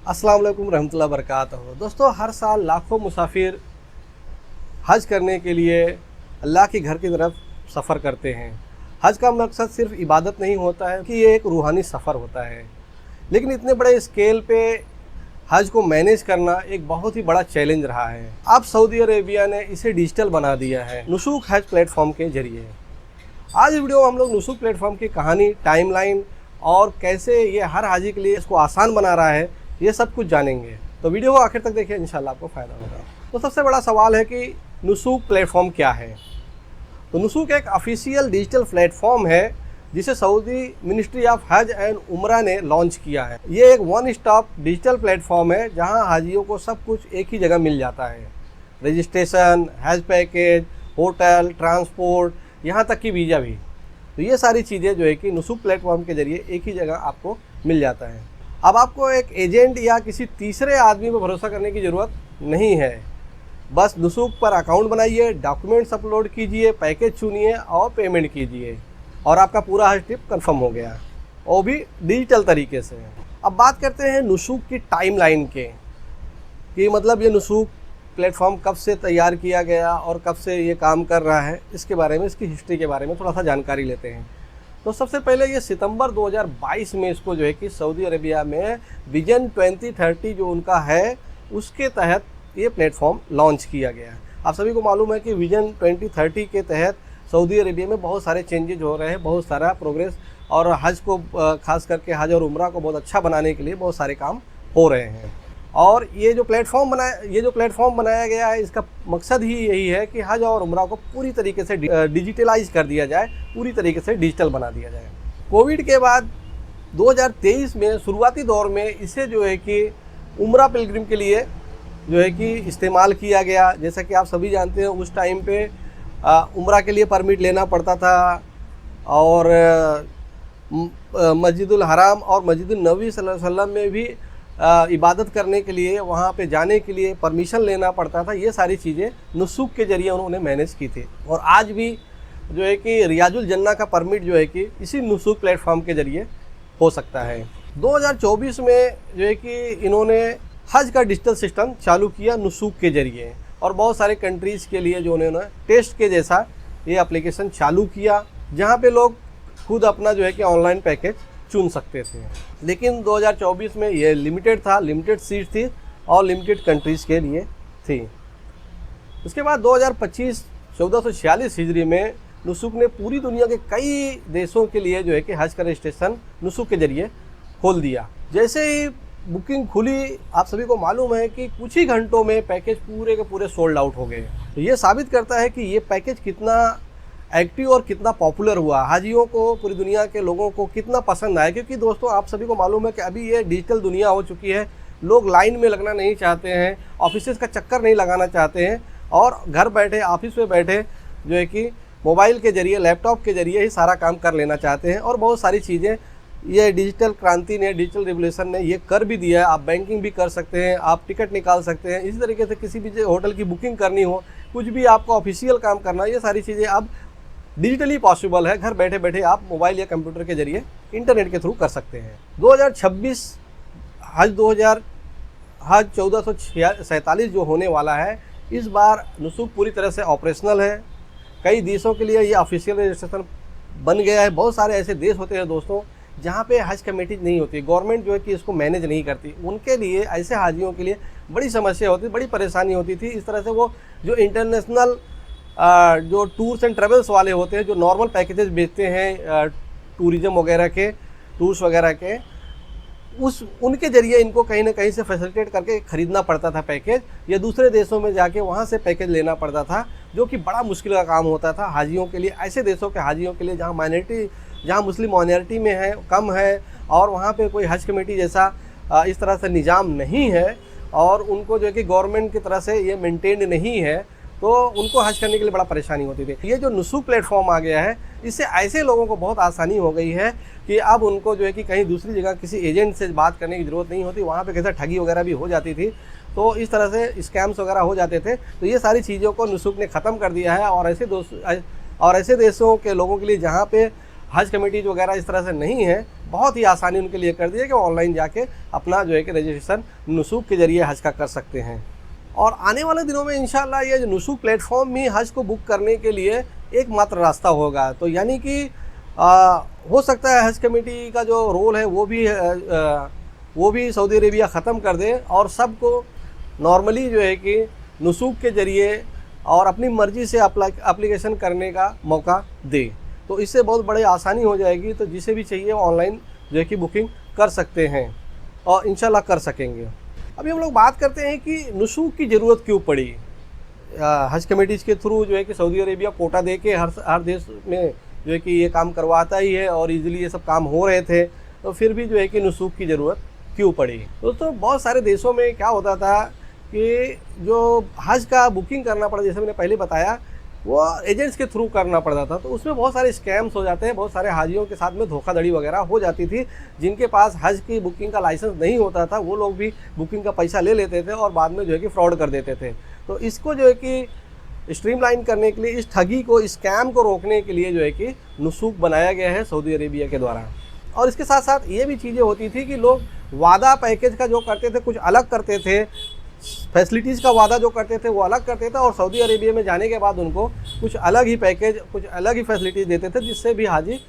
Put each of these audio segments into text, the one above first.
अस्सलाम वालेकुम रहमतुल्लाहि बरकातहू। दोस्तों, हर साल लाखों मुसाफिर हज करने के लिए अल्लाह के घर की तरफ सफ़र करते हैं। हज का मकसद सिर्फ इबादत नहीं होता है कि ये एक रूहानी सफ़र होता है, लेकिन इतने बड़े स्केल पे हज को मैनेज करना एक बहुत ही बड़ा चैलेंज रहा है। अब सऊदी अरेबिया ने इसे डिजिटल बना दिया है नुसूक हज प्लेटफॉर्म के जरिए। आज वीडियो में हम लोग नुसूक प्लेटफॉर्म की कहानी, टाइमलाइन और कैसे ये हर हाजी के लिए इसको आसान बना रहा है, ये सब कुछ जानेंगे। तो वीडियो को आखिर तक देखिए, इंशाल्लाह आपको फ़ायदा होगा। तो सबसे बड़ा सवाल है कि नुसूक प्लेटफॉर्म क्या है। तो नुसूक एक ऑफिशियल डिजिटल प्लेटफॉर्म है जिसे सऊदी मिनिस्ट्री ऑफ हज एंड उम्रा ने लॉन्च किया है। ये एक वन स्टॉप डिजिटल प्लेटफॉर्म है जहां हाजियों को सब कुछ एक ही जगह मिल जाता है। रजिस्ट्रेशन, हज पैकेज, होटल, ट्रांसपोर्ट, यहाँ तक कि वीज़ा भी। तो ये सारी चीज़ें जो है कि नुसूक प्लेटफॉर्म के जरिए एक ही जगह आपको मिल जाता है। अब आपको एक एजेंट या किसी तीसरे आदमी पर भरोसा करने की ज़रूरत नहीं है। बस नुसूक पर अकाउंट बनाइए, डॉक्यूमेंट्स अपलोड कीजिए, पैकेज चुनिए और पेमेंट कीजिए और आपका पूरा हज ट्रिप कंफर्म हो गया, वो भी डिजिटल तरीके से। अब बात करते हैं नुसूक की टाइमलाइन के, कि मतलब ये नुसूक प्लेटफॉर्म कब से तैयार किया गया और कब से ये काम कर रहा है। इसके बारे में, इसकी हिस्ट्री के बारे में थोड़ा सा जानकारी लेते हैं। तो सबसे पहले ये सितंबर 2022 में इसको जो है कि सऊदी अरेबिया में विजन 2030 जो उनका है उसके तहत ये प्लेटफॉर्म लॉन्च किया गया है। आप सभी को मालूम है कि विजन 2030 के तहत सऊदी अरेबिया में बहुत सारे चेंजेज हो रहे हैं, बहुत सारा प्रोग्रेस, और हज को खास करके हज और उम्रा को बहुत अच्छा बनाने के लिए बहुत सारे काम हो रहे हैं। और ये जो प्लेटफॉर्म बनाया गया है, इसका मकसद ही यही है कि हज और उम्रा को पूरी तरीके से डिजिटलाइज कर दिया जाए, पूरी तरीके से डिजिटल बना दिया जाए। कोविड के बाद 2023 में शुरुआती दौर में इसे जो है कि उम्रा पिलग्रिम के लिए जो है कि इस्तेमाल किया गया। जैसा कि आप सभी जानते हैं, उस टाइम पे उम्रा के लिए परमिट लेना पड़ता था और मस्जिदुल हराम और मस्जिदुल नबी सल्लल्लाहु अलैहि वसल्लम में भी इबादत करने के लिए, वहाँ पे जाने के लिए परमिशन लेना पड़ता था। ये सारी चीज़ें नुसूक के ज़रिए उन्होंने मैनेज की थी। और आज भी जो है कि रियाजुल जन्ना का परमिट जो है कि इसी नुसूक प्लेटफॉर्म के ज़रिए हो सकता है। 2024 में जो है कि इन्होंने हज का डिजिटल सिस्टम चालू किया नुसूक के ज़रिए, और बहुत सारे कंट्रीज़ के लिए जो उन्होंने टेस्ट के जैसा ये एप्लीकेशन चालू किया, जहाँ पे लोग खुद अपना जो है कि ऑनलाइन पैकेज चुन सकते थे। लेकिन 2024 में ये लिमिटेड था, लिमिटेड सीट थी और लिमिटेड कंट्रीज़ के लिए थी। उसके बाद 2025 1446 हिजरी में नुसूक ने पूरी दुनिया के कई देशों के लिए जो है कि हज का रजिस्ट्रेशन नुसूक के ज़रिए खोल दिया। जैसे ही बुकिंग खुली, आप सभी को मालूम है कि कुछ ही घंटों में पैकेज पूरे के पूरे सोल्ड आउट हो गए। तो ये साबित करता है कि ये पैकेज कितना एक्टिव और कितना पॉपुलर हुआ, हाजियों को, पूरी दुनिया के लोगों को कितना पसंद आया। क्योंकि दोस्तों, आप सभी को मालूम है कि अभी ये डिजिटल दुनिया हो चुकी है। लोग लाइन में लगना नहीं चाहते हैं, ऑफिस का चक्कर नहीं लगाना चाहते हैं, और घर बैठे, ऑफिस में बैठे जो है कि मोबाइल के ज़रिए, लैपटॉप के ज़रिए ही सारा काम कर लेना चाहते हैं। और बहुत सारी चीज़ें ये डिजिटल क्रांति ने, डिजिटल रिवोल्यूशन ने ये कर भी दिया है। आप बैंकिंग भी कर सकते हैं, आप टिकट निकाल सकते हैं, इसी तरीके से किसी भी होटल की बुकिंग करनी हो, कुछ भी आपको ऑफिशियल काम करना, ये सारी चीज़ें अब डिजिटली पॉसिबल है। घर बैठे बैठे आप मोबाइल या कंप्यूटर के जरिए, इंटरनेट के थ्रू कर सकते हैं। 2026 हज 1447 जो होने वाला है, इस बार नुसूक पूरी तरह से ऑपरेशनल है। कई देशों के लिए ये ऑफिशियल रजिस्ट्रेशन बन गया है। बहुत सारे ऐसे देश होते हैं दोस्तों जहाँ पे हज कमेटी नहीं होती, गवर्नमेंट जो है कि इसको मैनेज नहीं करती। उनके लिए, ऐसे हाजियों के लिए बड़ी समस्या होती, बड़ी परेशानी होती थी। इस तरह से वो जो इंटरनेशनल जो टूर्स एंड ट्रेवल्स वाले होते हैं, जो नॉर्मल पैकेजेस बेचते हैं टूरिज़म वगैरह के, टूर्स वगैरह के, उनके ज़रिए इनको कहीं ना कहीं से फैसिलिटेट करके ख़रीदना पड़ता था पैकेज, या दूसरे देशों में जाके वहाँ से पैकेज लेना पड़ता था, जो कि बड़ा मुश्किल का काम होता था हाजियों के लिए। ऐसे देशों के हाजियों के लिए जहाँ मुस्लिम माइनॉरिटी में है, कम है, और वहाँ पे कोई हज कमेटी जैसा इस तरह से निज़ाम नहीं है, और उनको जो है कि गवर्नमेंट की तरह से ये मेंटेन नहीं है, तो उनको हज करने के लिए बड़ा परेशानी होती थी। ये जो नुसूक प्लेटफॉर्म आ गया है, इससे ऐसे लोगों को बहुत आसानी हो गई है कि अब उनको जो है कि कहीं दूसरी जगह किसी एजेंट से बात करने की ज़रूरत नहीं होती। वहाँ पे कैसे ठगी वगैरह भी हो जाती थी, तो इस तरह से स्कैम्स वगैरह हो जाते थे। तो ये सारी चीज़ों को नुसूक ने ख़त्म कर दिया है। और ऐसे देशों के लोगों के लिए जहाँ पे हज कमेटीज वगैरह इस तरह से नहीं है, बहुत ही आसानी उनके लिए कर दी है कि वो ऑनलाइन जाके अपना जो है कि रजिस्ट्रेशन नुसूक के ज़रिए हज का कर सकते हैं। और आने वाले दिनों में इंशाल्लाह ये जो नुसूक प्लेटफॉर्म ही हज को बुक करने के लिए एकमात्र रास्ता होगा। तो यानी कि हो सकता है हज कमेटी का जो रोल है वो भी सऊदी अरेबिया ख़त्म कर दे और सबको नॉर्मली जो है कि नुसूक के ज़रिए और अपनी मर्ज़ी से एप्लीकेशन करने का मौका दे। तो इससे बहुत बड़ी आसानी हो जाएगी। तो जिसे भी चाहिए वो ऑनलाइन जो है कि बुकिंग कर सकते हैं और इंशाल्लाह कर सकेंगे। अभी हम लोग बात करते हैं कि नुसूक की ज़रूरत क्यों पड़ी। हज कमेटीज़ के थ्रू जो है कि सऊदी अरेबिया कोटा दे के हर देश में जो है कि ये काम करवाता ही है और इजीली ये सब काम हो रहे थे, तो फिर भी जो है कि नुसूक की ज़रूरत क्यों पड़ी। दोस्तों बहुत सारे देशों में क्या होता था कि जो हज का बुकिंग करना पड़ा, जैसे मैंने पहले बताया, वो एजेंट्स के थ्रू करना पड़ता था। तो उसमें बहुत सारे स्कैम्स हो जाते हैं, बहुत सारे हाजियों के साथ में धोखाधड़ी वगैरह हो जाती थी। जिनके पास हज की बुकिंग का लाइसेंस नहीं होता था वो लोग भी बुकिंग का पैसा ले लेते थे और बाद में जो है कि फ्रॉड कर देते थे। तो इसको जो है कि स्ट्रीमलाइन करने के लिए, इस ठगी को, इस स्कैम को रोकने के लिए जो है कि नुसूक बनाया गया है सऊदी अरेबिया के द्वारा। और इसके साथ साथ ये भी चीज़ें होती थी कि लोग वादा पैकेज का जो करते थे कुछ अलग करते थे, फैसिलिटीज़ का वादा जो करते थे वो अलग करते थे और सऊदी अरेबिया में जाने के बाद उनको कुछ अलग ही पैकेज, कुछ अलग ही फैसिलिटीज़ देते थे, जिससे भी हाजी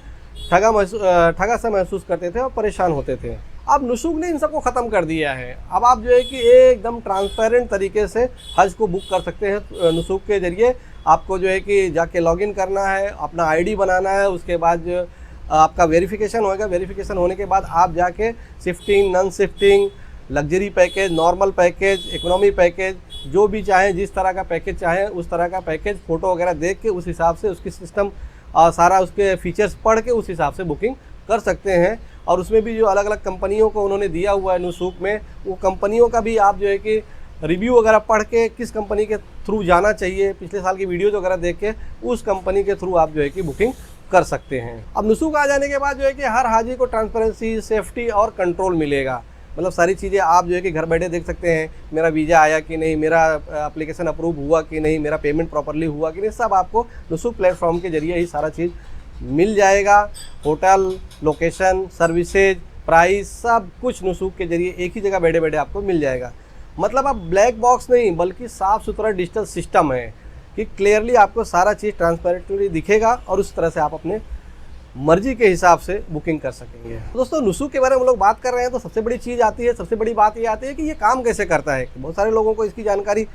ठगा सा महसूस करते थे और परेशान होते थे। अब नुसूक ने इन सबको ख़त्म कर दिया है। अब आप जो है कि एकदम ट्रांसपेरेंट तरीके से हज को बुक कर सकते हैं नुसूक के ज़रिए। आपको जो है कि जाके लॉगिन करना है, अपना आईडी बनाना है, उसके बाद जो आपका वेरिफिकेशन होगा, वेरिफिकेशन होने के बाद आप जाके shifting, non shifting, luxury package, normal package, economy package, जो भी चाहें, जिस तरह का पैकेज चाहें उस तरह का पैकेज फ़ोटो वगैरह देख के उस हिसाब से उसकी सिस्टम सारा उसके फीचर्स पढ़ के उस हिसाब से बुकिंग कर सकते हैं। और उसमें भी जो अलग अलग कंपनियों को उन्होंने दिया हुआ है नुसूक में, वो कंपनियों का भी आप जो है कि रिव्यू वगैरह पढ़ के किस कंपनी के थ्रू जाना चाहिए, पिछले साल की वीडियोज़ वगैरह देख के उस कंपनी के थ्रू आप जो है कि बुकिंग कर सकते हैं। अब नुसूक आ जाने के बाद जो है कि हर हाजी को ट्रांसपेरेंसी, सेफ्टी और कंट्रोल मिलेगा। मतलब सारी चीज़ें आप जो है कि घर बैठे देख सकते हैं, मेरा वीज़ा आया कि नहीं, मेरा एप्लीकेशन अप्रूव हुआ कि नहीं, मेरा पेमेंट प्रॉपरली हुआ कि नहीं, सब आपको नुसूक प्लेटफॉर्म के ज़रिए ही सारा चीज़ मिल जाएगा। होटल, लोकेशन, सर्विसेज, प्राइस, सब कुछ नुसूक के ज़रिए एक ही जगह बैठे बैठे आपको मिल जाएगा। मतलब अब ब्लैक बॉक्स नहीं बल्कि साफ़ सुथरा डिजिटल सिस्टम है कि क्लियरली आपको सारा चीज़ ट्रांसपेरेंटली दिखेगा और उस तरह से आप अपने मर्जी के हिसाब से बुकिंग कर सकेंगे। दोस्तों नुसूक के बारे में हम लोग बात कर रहे हैं तो सबसे बड़ी चीज़ आती है, सबसे बड़ी बात ये आती है कि ये काम कैसे करता है। बहुत सारे लोगों को इसकी जानकारी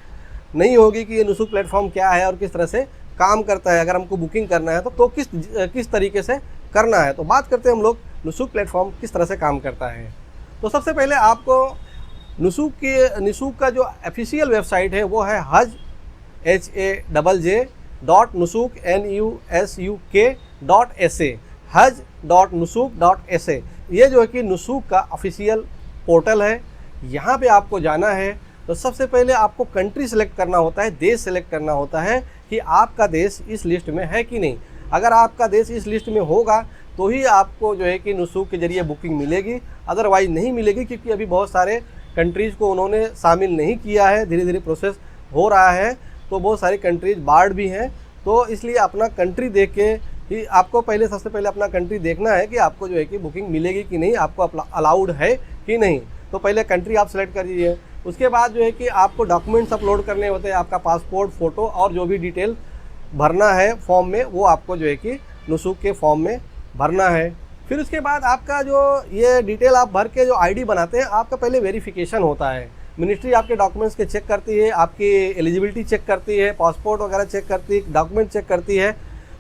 नहीं होगी कि ये नुसूक प्लेटफॉर्म क्या है और किस तरह से काम करता है। अगर हमको बुकिंग करना है तो किस तरीके से करना है। तो बात करते हैं हम लोग नुसूक प्लेटफॉर्म किस तरह से काम करता है। तो सबसे पहले आपको नुसूक का जो ऑफिशियल वेबसाइट है वो है haj.nusuk.sa haj.nusuk.sa। ये जो है कि नुसूक का ऑफिशियल पोर्टल है। यहाँ पे आपको जाना है तो सबसे पहले आपको कंट्री सेलेक्ट करना होता है, देश सेलेक्ट करना होता है कि आपका देश इस लिस्ट में है कि नहीं। अगर आपका देश इस लिस्ट में होगा तो ही आपको जो है कि नुसूक के ज़रिए बुकिंग मिलेगी, अदरवाइज़ नहीं मिलेगी। क्योंकि अभी बहुत सारे कंट्रीज़ को उन्होंने शामिल नहीं किया है, धीरे धीरे प्रोसेस हो रहा है। तो बहुत सारी कंट्रीज़ बार्ड भी हैं, तो इसलिए अपना कंट्री देख के ही आपको सबसे पहले अपना कंट्री देखना है कि आपको जो है कि बुकिंग मिलेगी कि नहीं, आपको अलाउड है कि नहीं। तो पहले कंट्री आप सेलेक्ट कर दीजिए। उसके बाद जो है कि आपको डॉक्यूमेंट्स अपलोड करने होते हैं, आपका पासपोर्ट, फ़ोटो और जो भी डिटेल भरना है फॉर्म में, वो आपको जो है कि नुसूक के फॉर्म में भरना है। फिर उसके बाद आपका जो ये डिटेल आप भर के जो आईडी बनाते हैं, आपका पहले वेरिफिकेशन होता है। मिनिस्ट्री आपके डॉक्यूमेंट्स के चेक करती है, आपकी एलिजिबिलिटी चेक करती है, पासपोर्ट वगैरह चेक करती है, डॉक्यूमेंट चेक करती है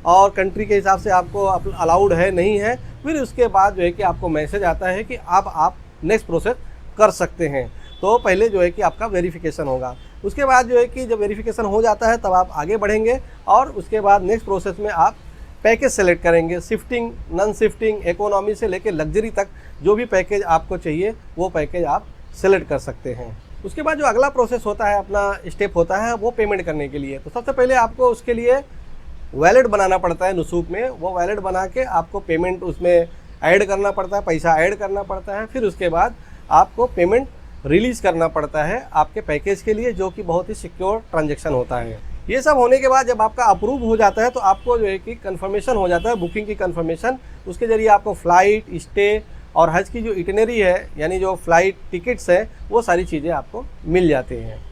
और कंट्री के हिसाब से आपको अलाउड है नहीं है। फिर उसके बाद जो है कि आपको मैसेज आता है कि अब आप नेक्स्ट प्रोसेस कर सकते हैं। तो पहले जो है कि आपका वेरिफिकेशन होगा। उसके बाद जो है कि जब वेरिफिकेशन हो जाता है तब आप आगे बढ़ेंगे और उसके बाद नेक्स्ट प्रोसेस में आप पैकेज सेलेक्ट करेंगे। शिफ्टिंग, नॉन शिफ्टिंग, इकोनॉमी से लेकर लग्जरी तक जो भी पैकेज आपको चाहिए वो पैकेज आप सेलेक्ट कर सकते हैं। उसके बाद जो अगला प्रोसेस होता है, अपना स्टेप होता है वो पेमेंट करने के लिए। तो सबसे पहले आपको उसके लिए वैलेट बनाना पड़ता है नुसूक में। वो वैलेट बना के आपको पेमेंट उसमें ऐड करना पड़ता है, पैसा ऐड करना पड़ता है। फिर उसके बाद आपको पेमेंट रिलीज़ करना पड़ता है आपके पैकेज के लिए, जो कि बहुत ही सिक्योर ट्रांजैक्शन होता है। ये सब होने के बाद जब आपका अप्रूव हो जाता है तो आपको जो है कि कंफर्मेशन हो जाता है, बुकिंग की कंफर्मेशन उसके ज़रिए आपको फ़्लाइट, स्टे और हज की जो इटिनरी है यानी जो फ़्लाइट टिकट्स है वो सारी चीज़ें आपको मिल जाती हैं।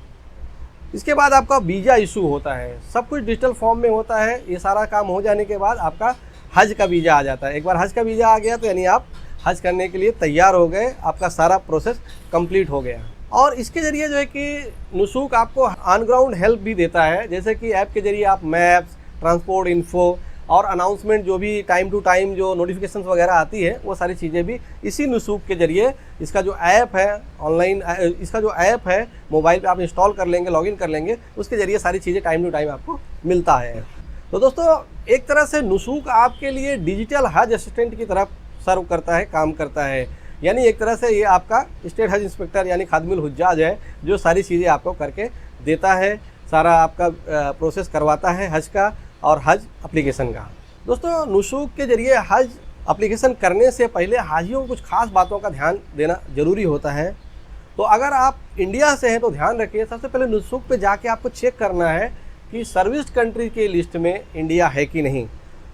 इसके बाद आपका वीज़ा इशू होता है, सब कुछ डिजिटल फॉर्म में होता है। ये सारा काम हो जाने के बाद आपका हज का वीज़ा आ जाता है। एक बार हज का वीज़ा आ गया तो यानी आप हज करने के लिए तैयार हो गए, आपका सारा प्रोसेस कंप्लीट हो गया। और इसके ज़रिए जो है कि नुसूक आपको ऑन ग्राउंड हेल्प भी देता है, जैसे कि ऐप के ज़रिए आप मैप्स, ट्रांसपोर्ट इन्फो और अनाउंसमेंट जो भी टाइम टू टाइम जो नोटिफिकेशंस वगैरह आती है वो सारी चीज़ें भी इसी नुसूक के ज़रिए, इसका जो ऐप है ऑनलाइन, इसका जो ऐप है मोबाइल पे आप इंस्टॉल कर लेंगे, लॉगिन कर लेंगे, उसके ज़रिए सारी चीज़ें टाइम टू टाइम आपको मिलता है। तो दोस्तों एक तरह से नुसूक आपके लिए डिजिटल हज असिस्टेंट की तरफ सर्व करता है, काम करता है। यानी एक तरह से ये आपका स्टेट हज इंस्पेक्टर यानी खादिमुल हुज्जाज है, जो सारी चीज़ें आपको करके देता है, सारा आपका प्रोसेस करवाता है हज का और हज एप्लीकेशन का। दोस्तों नुसूक के ज़रिए हज एप्लीकेशन करने से पहले हाजियों को कुछ खास बातों का ध्यान देना ज़रूरी होता है। तो अगर आप इंडिया से हैं तो ध्यान रखिए, सबसे पहले नुसूक पे जाके आपको चेक करना है कि सर्विस कंट्री के लिस्ट में इंडिया है कि नहीं।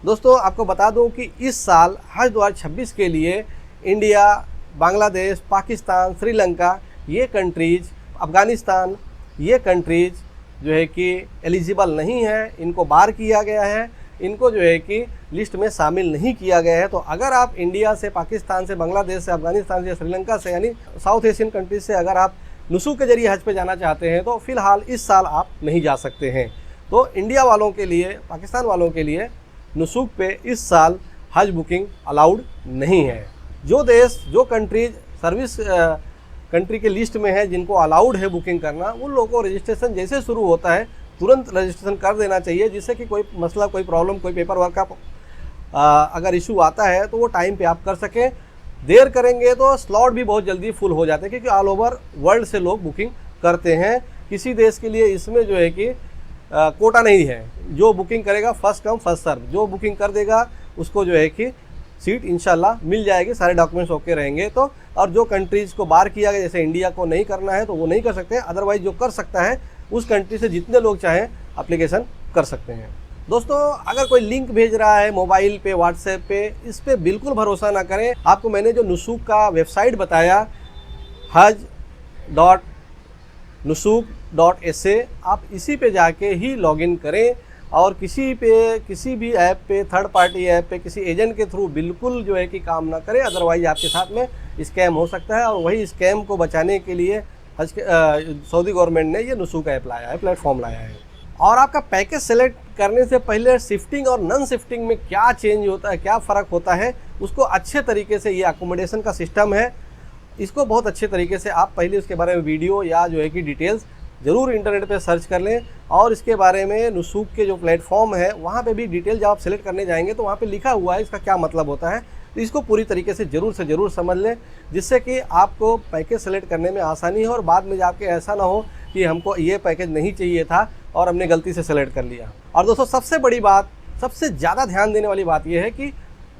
दोस्तों आपको बता दूं कि इस साल हज 2026 के लिए इंडिया, बांग्लादेश, पाकिस्तान, श्रीलंका, ये कंट्रीज़, अफ़गानिस्तान, ये कंट्रीज़ जो है कि एलिजिबल नहीं है, इनको बार किया गया है, इनको जो है कि लिस्ट में शामिल नहीं किया गया है। तो अगर आप इंडिया से, पाकिस्तान से, बांग्लादेश से, अफ़गानिस्तान से, श्रीलंका से यानी साउथ एशियन कंट्रीज से अगर आप नुसूक के ज़रिए हज पे जाना चाहते हैं तो फ़िलहाल इस साल आप नहीं जा सकते हैं। तो इंडिया वालों के लिए, पाकिस्तान वालों के लिए नुसूक पे इस साल हज बुकिंग अलाउड नहीं है। जो देश, जो कंट्रीज सर्विस कंट्री के लिस्ट में है जिनको अलाउड है बुकिंग करना, उन लोगों को रजिस्ट्रेशन जैसे शुरू होता है तुरंत रजिस्ट्रेशन कर देना चाहिए, जिससे कि कोई मसला, कोई प्रॉब्लम, कोई पेपर वर्क का अगर इशू आता है तो वो टाइम पे आप कर सकें। देर करेंगे तो स्लॉट भी बहुत जल्दी फुल हो जाते हैं, क्योंकि ऑल ओवर वर्ल्ड से लोग बुकिंग करते हैं। किसी देश के लिए इसमें जो है कि कोटा नहीं है, जो बुकिंग करेगा फर्स्ट कम फर्स्ट सर्व, जो बुकिंग कर देगा उसको जो है कि सीट इंशाल्लाह मिल जाएगी, सारे डॉक्यूमेंट्स ओके रहेंगे तो। और जो कंट्रीज़ को बार किया गया, जैसे इंडिया को नहीं करना है तो वो नहीं कर सकते, अदरवाइज जो कर सकता है उस कंट्री से जितने लोग चाहें एप्लीकेशन कर सकते हैं। दोस्तों अगर कोई लिंक भेज रहा है मोबाइल पे, व्हाट्सएप पे, इस पे बिल्कुल भरोसा ना करें। आपको मैंने जो नुसूक का वेबसाइट बताया haj.nusuk.sa, आप इसी पे जाके ही लॉगिन करें और किसी भी ऐप पे, थर्ड पार्टी ऐप पे, किसी एजेंट के थ्रू बिल्कुल जो है कि काम ना करें, अदरवाइज आपके साथ में स्कैम हो सकता है। और वही स्कैम को बचाने के लिए सऊदी गवर्नमेंट ने ये नुसूक ऐप लाया है, प्लेटफॉर्म लाया है। और आपका पैकेज सेलेक्ट करने से पहले शिफ्टिंग और नॉन शिफ्टिंग में क्या चेंज होता है, क्या फ़र्क होता है, उसको अच्छे तरीके से, ये अकोमोडेशन का सिस्टम है, इसको बहुत अच्छे तरीके से आप पहले उसके बारे में वीडियो या जो है कि डिटेल्स ज़रूर इंटरनेट पे सर्च कर लें। और इसके बारे में नुसूक के जो प्लेटफॉर्म है वहाँ पे भी डिटेल जब आप सेलेक्ट करने जाएंगे तो वहाँ पे लिखा हुआ है इसका क्या मतलब होता है, तो इसको पूरी तरीके से ज़रूर समझ लें, जिससे कि आपको पैकेज सेलेक्ट करने में आसानी हो और बाद में जाके ऐसा ना हो कि हमको ये पैकेज नहीं चाहिए था और हमने गलती से सेलेक्ट कर लिया। और दोस्तों सबसे बड़ी बात, सबसे ज़्यादा ध्यान देने वाली बात यह है कि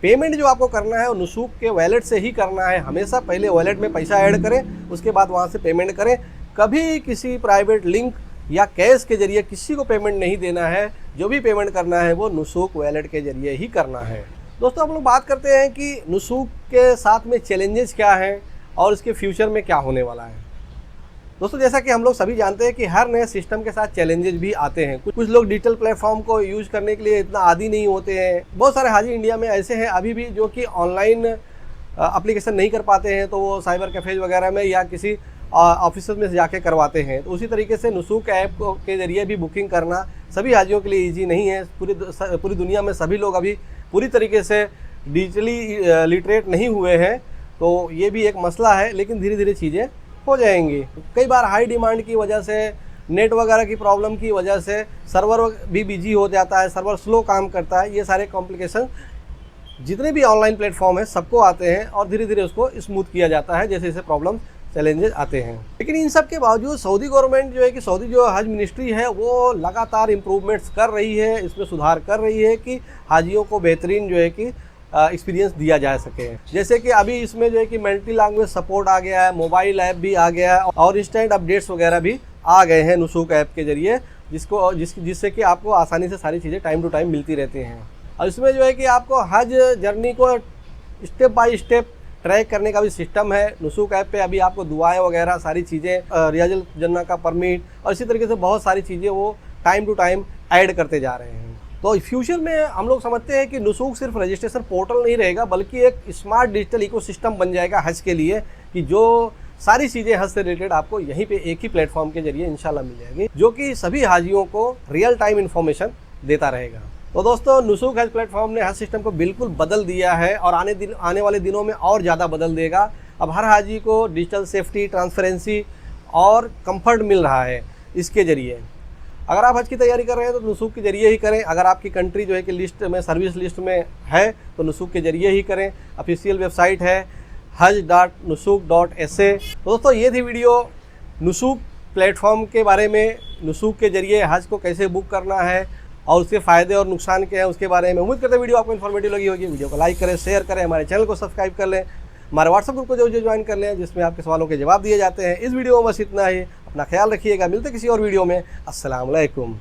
पेमेंट जो आपको करना है वो नुसूक के वॉलेट से ही करना है। हमेशा पहले वॉलेट में पैसा ऐड करें, उसके बाद वहाँ से पेमेंट करें। कभी किसी प्राइवेट लिंक या कैश के ज़रिए किसी को पेमेंट नहीं देना है। जो भी पेमेंट करना है वो नुसूक वॉलेट के ज़रिए ही करना है। दोस्तों हम लोग बात करते हैं कि नुसूक के साथ में चैलेंजेस क्या हैं और इसके फ्यूचर में क्या होने वाला है। दोस्तों जैसा कि हम लोग सभी जानते हैं कि हर नए सिस्टम के साथ चैलेंजेस भी आते हैं। कुछ लोग डिजिटल प्लेटफॉर्म को यूज़ करने के लिए इतना आदी नहीं होते हैं। बहुत सारे हाजी इंडिया में ऐसे हैं अभी भी जो कि ऑनलाइन एप्लीकेशन नहीं कर पाते हैं, तो वो साइबर कैफेज वगैरह में या किसी ऑफिस में जाके करवाते हैं। तो उसी तरीके से नुसूक ऐप के ज़रिए भी बुकिंग करना सभी हाजियों के लिए ईजी नहीं है। पूरी दुनिया में सभी लोग अभी पूरी तरीके से डिजिटली लिटरेट नहीं हुए हैं, तो ये भी एक मसला है, लेकिन धीरे धीरे चीज़ें हो जाएंगी। कई बार हाई डिमांड की वजह से, नेट वगैरह की प्रॉब्लम की वजह से सर्वर भी बिजी हो जाता है, सर्वर स्लो काम करता है। ये सारे कॉम्प्लिकेशन जितने भी ऑनलाइन प्लेटफॉर्म है सबको आते हैं और धीरे धीरे उसको स्मूथ किया जाता है जैसे जैसे प्रॉब्लम चैलेंजेस आते हैं। लेकिन इन सब के बावजूद सऊदी गवर्नमेंट जो है कि सऊदी जो हज मिनिस्ट्री है वो लगातार इम्प्रूवमेंट्स कर रही है, इसमें सुधार कर रही है कि हाजियों को बेहतरीन जो है कि एक्सपीरियंस दिया जा सके। जैसे कि अभी इसमें जो है कि मल्टी लैंग्वेज सपोर्ट आ गया है, मोबाइल ऐप भी आ गया है और इंस्टेंट अपडेट्स वगैरह भी आ गए हैं नुसूक ऐप के ज़रिए, जिससे कि आपको आसानी से सारी चीज़ें टाइम टू टाइम मिलती रहती हैं। और इसमें जो है कि आपको हज जर्नी को स्टेप बाय स्टेप ट्रैक करने का भी सिस्टम है। नुसूक ऐप पे अभी आपको दुआएं वगैरह सारी चीज़ें, रियाजुल जन्नह का परमिट और इसी तरीके से बहुत सारी चीज़ें वो टाइम टू टाइम ऐड करते जा रहे हैं। तो फ्यूचर में हम लोग समझते हैं कि नुसूक सिर्फ रजिस्ट्रेशन पोर्टल नहीं रहेगा, बल्कि एक स्मार्ट डिजिटल इकोसिस्टम बन जाएगा हज के लिए, कि जो सारी चीज़ें हज से रिलेटेड आपको यहीं पे एक ही प्लेटफॉर्म के जरिए इंशाल्लाह मिल जाएगी, जो कि सभी हाजियों को रियल टाइम इन्फॉर्मेशन देता रहेगा। तो दोस्तों, नुसूक हज प्लेटफॉर्म ने हज सिस्टम को बिल्कुल बदल दिया है और आने वाले दिनों में और ज़्यादा बदल देगा। अब हर हाजी को डिजिटल सेफ्टी, ट्रांसपेरेंसी और कंफर्ट मिल रहा है इसके ज़रिए। अगर आप हज की तैयारी कर रहे हैं तो नुसूक के ज़रिए ही करें। अगर आपकी कंट्री जो है कि लिस्ट में, सर्विस लिस्ट में है, तो नुसूक के ज़रिए ही करें। ऑफिशियल वेबसाइट है haj.nusuk.sa। तो दोस्तों, ये थी वीडियो नुसूक प्लेटफॉर्म के बारे में, नुसूक के ज़रिए हज को कैसे बुक करना है और उसके फ़ायदे और नुकसान क्या है उसके बारे में। उम्मीद करते हैं वीडियो आपको इन्फॉर्मेटिव लगी होगी। वीडियो को लाइक करें, शेयर करें, हमारे चैनल को सब्सक्राइब कर लें, हमारे व्हाट्सएप ग्रुप को जो ज्वाइन कर लें, जिसमें आपके सवालों के जवाब दिए जाते हैं। इस वीडियो में बस इतना ही। अपना ख्याल रखिएगा, मिलते किसी और वीडियो में। अस्सलाम वालेकुम।